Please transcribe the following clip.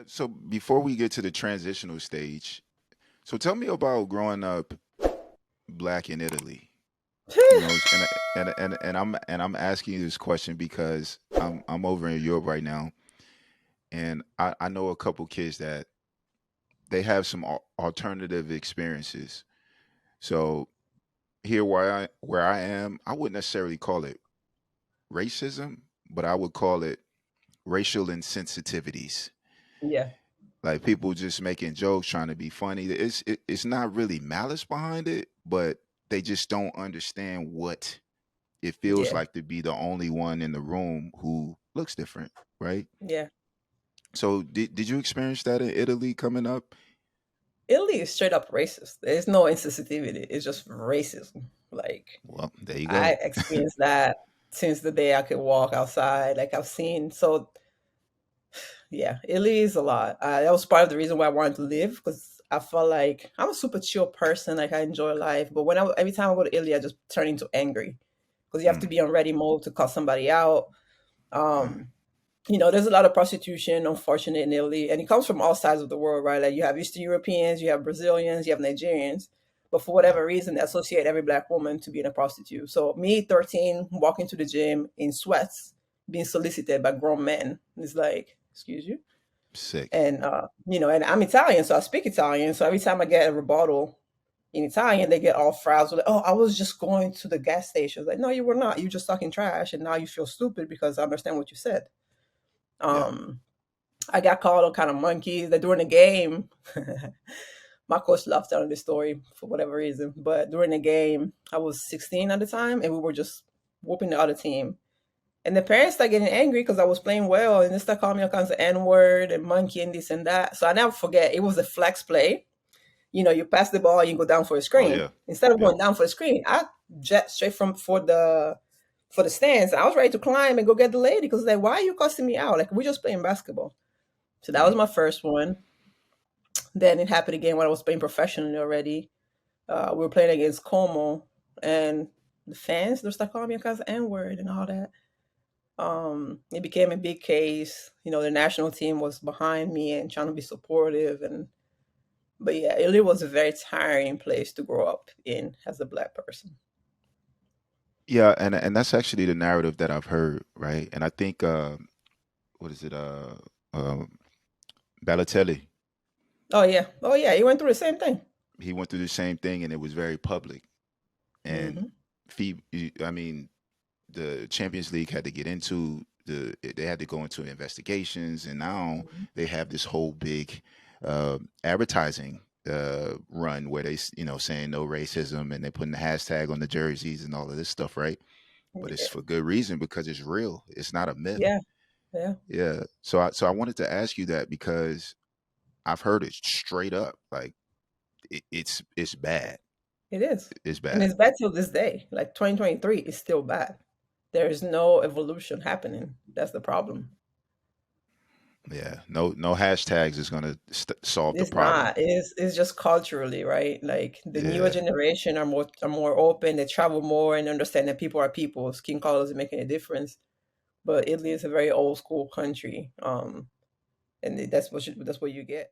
So before we get to the transitional stage, so tell me about growing up black in Italy. And I'm asking you this question because I'm over in Europe right now, and I know a couple kids that they have some alternative experiences. So here where I am, I wouldn't necessarily call it racism, but I would call it racial insensitivities. Yeah, Like people just making jokes, trying to be funny. It's not really malice behind it, but they just don't understand what it feels yeah, like to be the only one in the room who looks different, right? yeah. So did you experience that in Italy coming up? Italy is straight up racist. There's no insensitivity. It's just racism. Like Well, there you I go. experienced that since the day I could walk outside. Like I've seen. So yeah, Italy is a lot. That was part of the reason why I wanted to live because I felt like I'm a super chill person. Like I enjoy life, but every time I go to Italy, I just turn into angry because you have to Mm, be on ready mode to cut somebody out. uh, Um, there's a lot of prostitution, unfortunately, in Italy, and it comes from all sides of the world, right? Like you have Eastern Europeans, you have Brazilians, you have Nigerians, but for yeah. whatever reason, they associate every black woman to being a prostitute. So me, 13, walking to the gym in sweats, being solicited by grown men, is like, excuse you. Sick. And and I'm Italian, so I speak Italian. So every time I get a rebuttal in Italian, they get all frazzled. Like, oh, I was just going to the gas station. Like, no, you were not. You just talking trash, and now you feel stupid because I understand what you said. Yeah. Um, I got called all kind of monkeys. That during the game, my coach loved telling this story for whatever reason. But during the game, I was 16 at the time, and we were just whooping the other team. And the parents started getting angry because I was playing well, and they started calling me all kinds of N word and monkey and this and that. So I never forget. It was a flex play. You pass the ball, you go down for a Oh screen. yeah. Instead of Yep. going down for a screen, I jet straight from for the stands. I was ready to climb and go get the lady because like, why are you cussing me out? Like we're just playing basketball. So that Mm, was my first one. Then it happened again when I was playing professionally already. We were playing against Como, and the fans they start calling me a kind of N word and all that. It became a big case. The national team was behind me and trying to be supportive, and but yeah, it was a very tiring place to grow up in as a black person. yeah, and that's actually the narrative that I've heard, right? And I think what is it? Um Balotelli. Oh yeah, he went through the same thing. He went through the same thing, and it was very public. And Hmm. I mean, the Champions League had to get into they had to go into investigations, and now they have this whole big advertising run where saying no racism, and they're putting the hashtag on the jerseys and all of this stuff, right? But it's Yeah, for good reason because it's real. It's not a myth. yeah, yeah. Yeah. So I wanted to ask you that because I've heard it straight up. Like it's bad. It is, It's and bad. it's bad till this day. Like 2023 is still bad. There is no evolution happening. That's the problem. Yeah. No hashtags is gonna solve the It's problem. not. It's just culturally, right? Like the newer Yeah. generation are more open. They travel more and understand that people are people. Skin color doesn't make any difference. But Italy is a very old school country, and that's what you get.